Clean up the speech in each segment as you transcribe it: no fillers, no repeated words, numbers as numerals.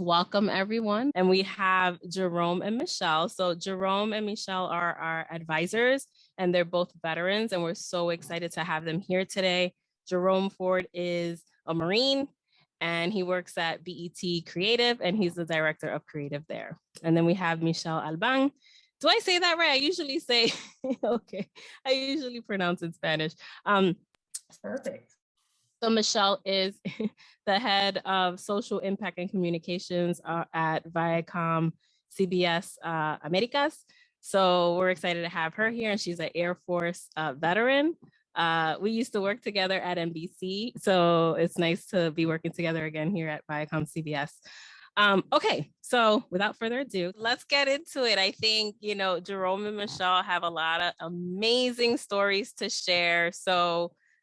Welcome, everyone. And we have Jerome and Michelle. So Jerome and Michelle are our advisors, and they're both veterans, and we're so excited to have them here today. Jerome Ford is a Marine, and he works at BET Creative, and he's the director of creative there. And then we have Michelle Alban. Do I say that right? I usually say, okay, I usually pronounce in Spanish. Perfect. So Michelle is the head of social impact and communications at ViacomCBS Americas. So we're excited to have her here, and she's an Air Force veteran. We used to work together at NBC, so it's nice to be working together again here at ViacomCBS. Okay, so without further ado, let's get into it. I think, Jerome and Michelle have a lot of amazing stories to share.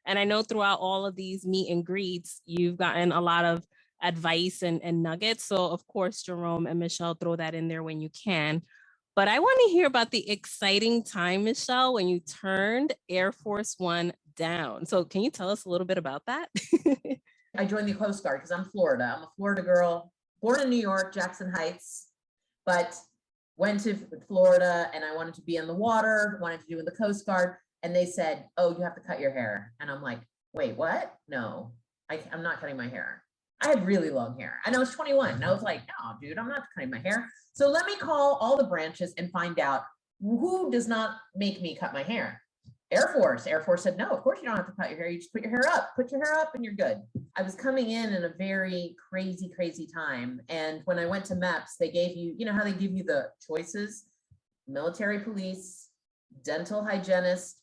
And I know throughout all of these meet and greets, you've gotten a lot of advice and nuggets. So of course, Jerome and Michelle, throw that in there when you can. But I want to hear about the exciting time, Michelle, when you turned Air Force One down. So can you tell us a little bit about that? I joined the Coast Guard because I'm Florida. I'm a Florida girl, born in New York, Jackson Heights, but went to Florida and I wanted to be in the water, wanted to do in the Coast Guard. And they said, oh, you have to cut your hair. And I'm like, wait, what? No, I'm not cutting my hair. I had really long hair and I was 21. And I was like, no, dude, I'm not cutting my hair. So let me call all the branches and find out who does not make me cut my hair. Air Force said, no, of course you don't have to cut your hair. You just put your hair up and you're good. I was coming in a very crazy, crazy time. And when I went to MEPS, they gave you, you know how they give you the choices, military police, dental hygienist,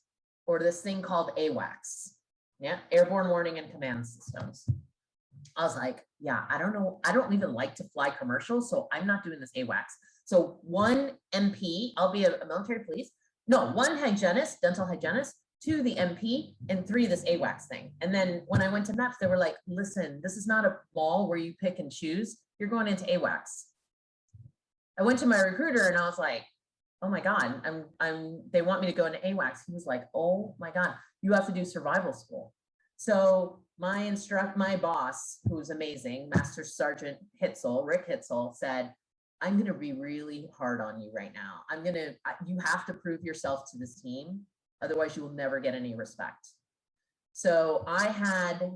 or this thing called AWACS, yeah, Airborne Warning and Command Systems. I was like, yeah, I don't know. I don't even like to fly commercial, so I'm not doing this AWACS. So 1 MP, I'll be a military police. No, 1 hygienist, dental hygienist, 2 the MP, and 3 this AWACS thing. And then when I went to MEPS, they were like, listen, this is not a mall where you pick and choose. You're going into AWACS. I went to my recruiter and I was like, oh my God, they want me to go into AWACS. He was like, oh my God, you have to do survival school. So my boss, who's amazing, Master Sergeant Rick Hitzel, said, I'm going to be really hard on you right now. You have to prove yourself to this team. Otherwise you will never get any respect. So I had,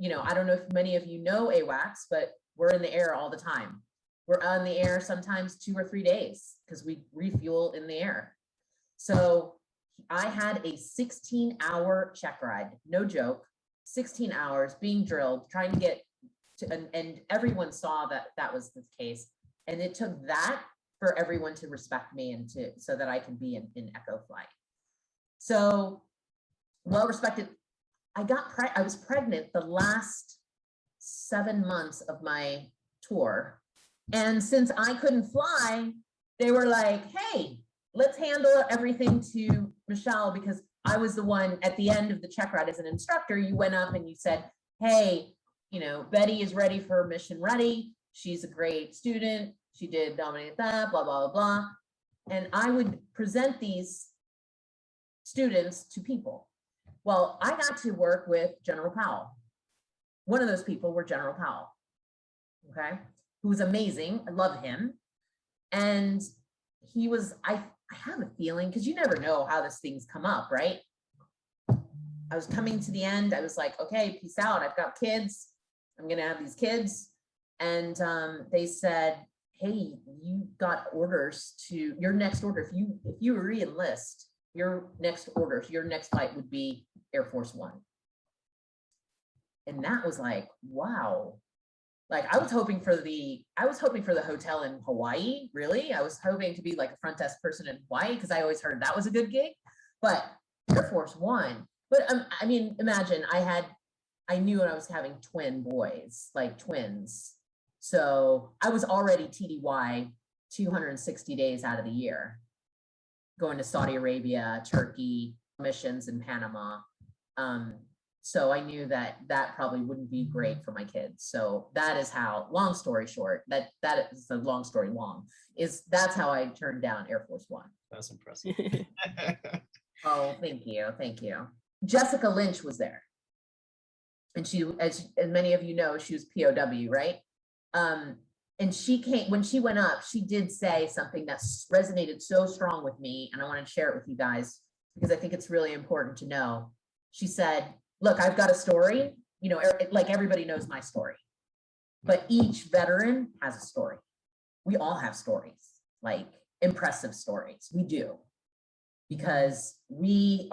I don't know if many of you know AWACS, but we're in the air all the time. We're on the air sometimes 2 or 3 days because we refuel in the air. So I had a 16-hour check ride, no joke, 16 hours being drilled, trying to get to, and everyone saw that was the case. And it took that for everyone to respect me and so that I can be in Echo flight. So well respected. I was pregnant the last 7 months of my tour. And since I couldn't fly, they were like, hey, let's handle everything to Michelle, because I was the one at the end of the check ride as an instructor. You went up and you said, hey, Betty is ready for mission ready. She's a great student. She did dominate that, blah, blah, blah, blah. And I would present these students to people. Well, I got to work with General Powell. One of those people were General Powell, okay? Who was amazing. I love him. And he was, I have a feeling, because you never know how these things come up, right? I was coming to the end. I was like, okay, peace out. I've got kids. I'm going to have these kids. And they said, hey, you got orders to your next order. If you re-enlist, your next flight would be Air Force One. And that was like, wow. Like I was hoping for the hotel in Hawaii, really. I was hoping to be like a front desk person in Hawaii because I always heard that was a good gig, but Air Force One. But I mean, imagine I knew I was having twin boys, like twins. So I was already TDY 260 days out of the year, going to Saudi Arabia, Turkey, missions in Panama. So I knew that probably wouldn't be great for my kids. So that is how, long story short, that is a long story long, that's how I turned down Air Force One. That's impressive. Oh, thank you. Thank you. Jessica Lynch was there. And she, as many of you know, she was POW, right? and when she went up, she did say something that resonated so strong with me. And I want to share it with you guys because I think it's really important to know. She said, look, I've got a story, like everybody knows my story, but each veteran has a story. We all have stories, like impressive stories. We do, because we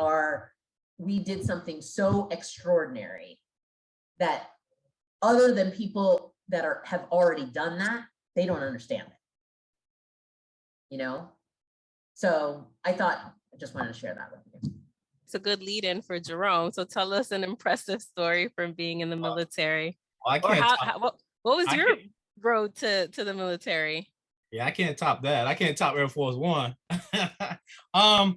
did something so extraordinary that other than people that have already done that, they don't understand it, So I just wanted to share that with you. It's a good lead in for Jerome. So tell us an impressive story from being in the military. I can't what was your road to the military? Yeah, I can't top that. I can't top Air Force One. Wow,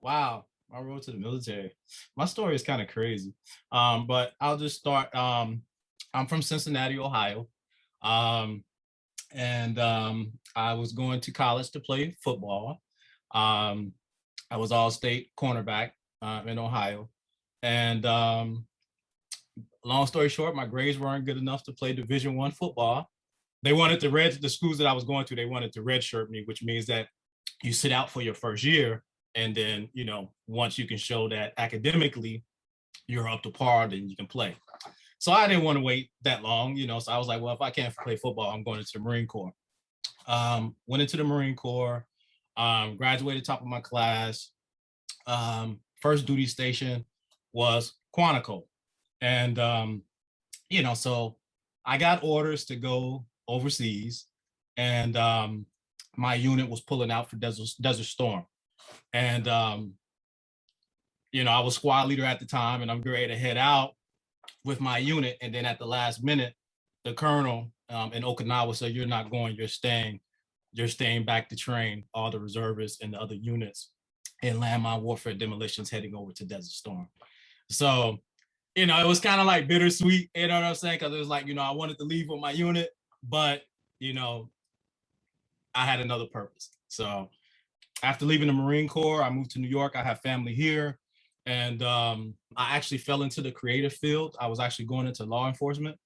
my road to the military. My story is kind of crazy. But I'll just start. I'm from Cincinnati, Ohio. And I was going to college to play football. I was all-state cornerback in Ohio. And long story short, my grades weren't good enough to play Division I football. They wanted to the schools that I was going to, they wanted to redshirt me, which means that you sit out for your first year. And then, once you can show that academically you're up to par, then you can play. So I didn't want to wait that long, so I was like, well, if I can't play football, I'm going into the Marine Corps. Went into the Marine Corps, graduated top of my class. First duty station was Quantico. And, so I got orders to go overseas, and my unit was pulling out for Desert Storm. And, I was squad leader at the time, and I'm ready to head out with my unit. And then at the last minute, the colonel in Okinawa said, you're not going, you're staying back to train all the reservists and the other units in landmine warfare demolitions heading over to Desert Storm. So, it was kind of like bittersweet, you know what I'm saying? Because it was like, I wanted to leave with my unit, but, I had another purpose. So after leaving the Marine Corps, I moved to New York. I have family here. And I actually fell into the creative field. I was actually going into law enforcement.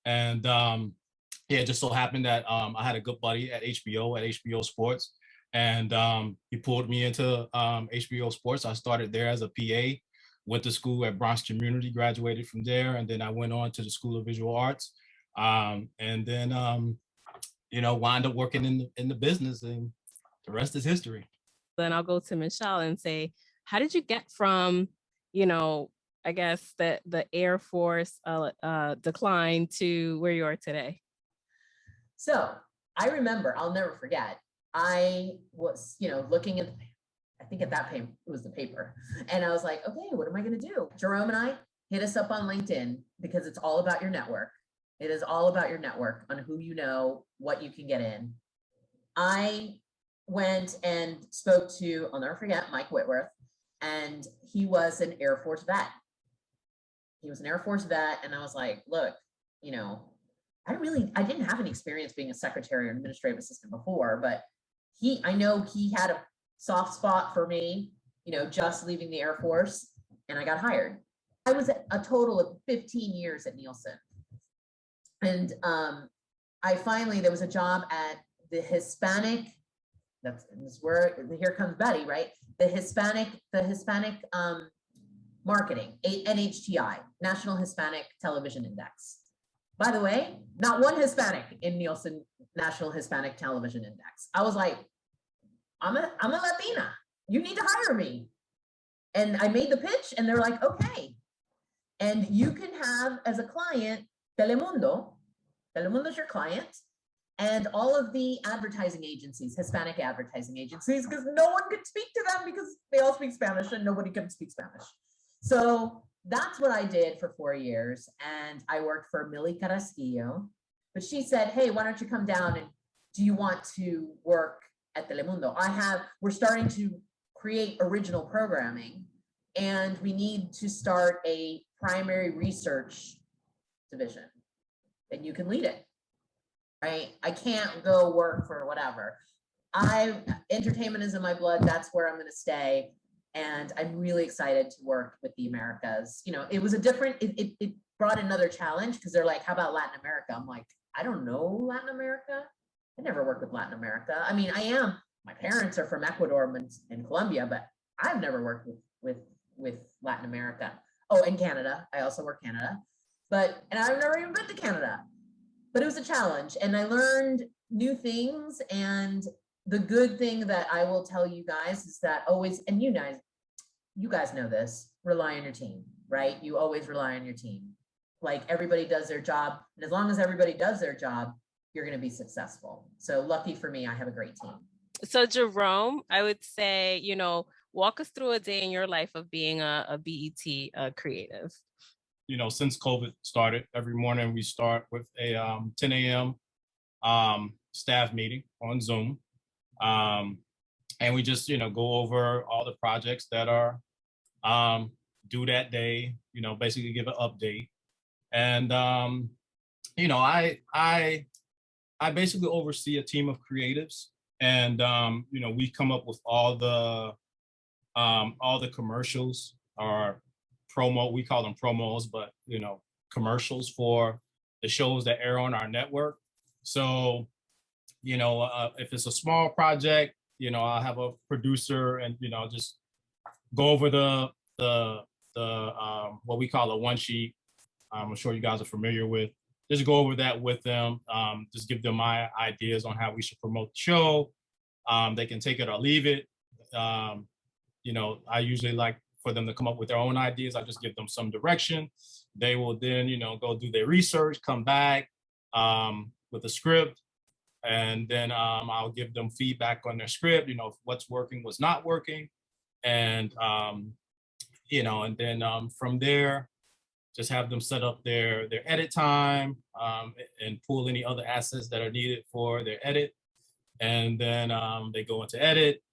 And it just so happened that I had a good buddy at HBO Sports. And he pulled me into HBO Sports. I started there as a PA, went to school at Bronx Community, graduated from there. And then I went on to the School of Visual Arts. And then, wound up working in the business, and the rest is history. Then I'll go to Michelle and say, how did you get from, I guess the Air Force decline to where you are today? So I remember, I'll never forget, I was, looking at, I think at that time it was the paper. And I was like, okay, what am I going to do? Jerome and I hit us up on LinkedIn because it's all about your network. It is all about your network on who you know, what you can get in. I went and spoke to, I'll never forget, Mike Whitworth, and he was an Air Force vet. He was an Air Force vet. And I was like, look, I didn't have any experience being a secretary or administrative assistant before, but I know he had a soft spot for me, just leaving the Air Force, and I got hired. I was a total of 15 years at Nielsen. And there was a job at the Hispanic, here comes Betty, right? The Hispanic marketing, NHTI, National Hispanic Television Index. By the way, not one Hispanic in Nielsen National Hispanic Television Index. I was like, I'm a Latina. You need to hire me. And I made the pitch, and they're like, okay. And you can have as a client Telemundo. Telemundo's your client, and all of the advertising agencies, Hispanic advertising agencies, because no one could speak to them because they all speak Spanish and nobody can speak Spanish. So that's what I did for 4 years. And I worked for Millie Carrasquillo, but she said, hey, why don't you come down, and do you want to work at Telemundo? We're starting to create original programming, and we need to start a primary research division, and you can lead it, right? I can't go work for whatever. Entertainment is in my blood. That's where I'm going to stay. And I'm really excited to work with the Americas. It was it brought another challenge, because they're like, how about Latin America? I'm like, I don't know Latin America. I never worked with Latin America. I mean, my parents are from Ecuador and Colombia, but I've never worked with Latin America. Oh, and Canada. I also work Canada, and I've never even been to Canada, but it was a challenge and I learned new things. And the good thing that I will tell you guys is that always, and you guys know this, rely on your team, right? You always rely on your team. Like everybody does their job. And as long as everybody does their job, you're going to be successful. So lucky for me, I have a great team. So Jerome, I would say, walk us through a day in your life of being a BET creative. Since COVID started, every morning we start with a 10 a.m. Staff meeting on Zoom. And we just, go over all the projects that are due that day, basically give an update. And, I basically oversee a team of creatives, and, we come up with all the commercials or we call them promos, but, commercials for the shows that air on our network. So, if it's a small project, I'll have a producer and, just go over the what we call a one sheet. I'm sure you guys are familiar with. Just go over that with them. Just give them my ideas on how we should promote the show. They can take it or leave it. I usually like for them to come up with their own ideas. I just give them some direction. They will then, go do their research, come back with a script, and then I'll give them feedback on their script, what's working, what's not working. And, and then from there, just have them set up their edit time and pull any other assets that are needed for their edit. And then they go into edit,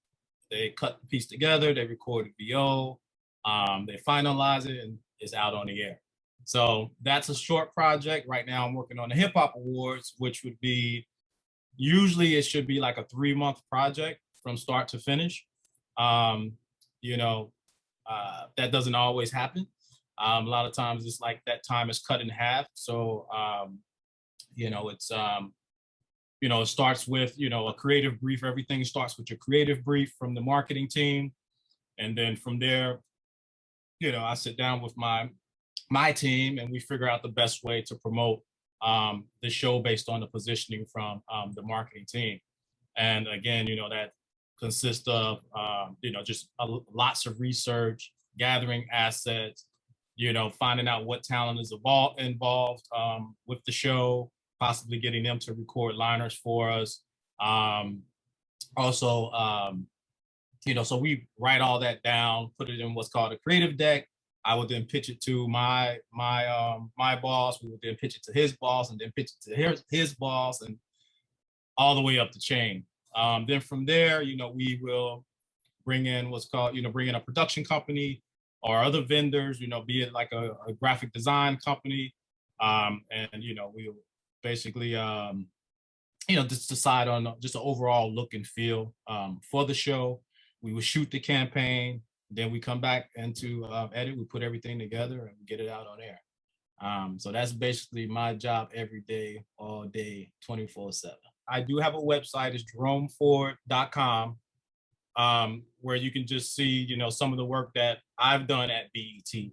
they cut the piece together, they record a VO, they finalize it, and it's out on the air. So that's a short project. Right now I'm working on the Hip Hop Awards, which would be, usually it should be like a 3-month project from start to finish. That doesn't always happen. A lot of times it's like that time is cut in half. So, it's, it starts with, a creative brief. Everything starts with your creative brief from the marketing team. And then from there, I sit down with my team and we figure out the best way to promote the show based on the positioning from the marketing team. And again, that consists of, just lots of research, gathering assets, finding out what talent is involved with the show, possibly getting them to record liners for us. So we write all that down, put it in what's called a creative deck. I would then pitch it to my boss. We would then pitch it to his boss, and then pitch it to his boss, and all the way up the chain. Then from there, we will bring in what's called, bring in a production company or other vendors, be it like a graphic design company. And, we'll basically, just decide on just an overall look and feel for the show. We will shoot the campaign, then we come back into edit, we put everything together and get it out on air. So that's basically my job every day, all day, 24/7. I do have a website, it's jeromeford.com, where you can just see, some of the work that I've done at BET.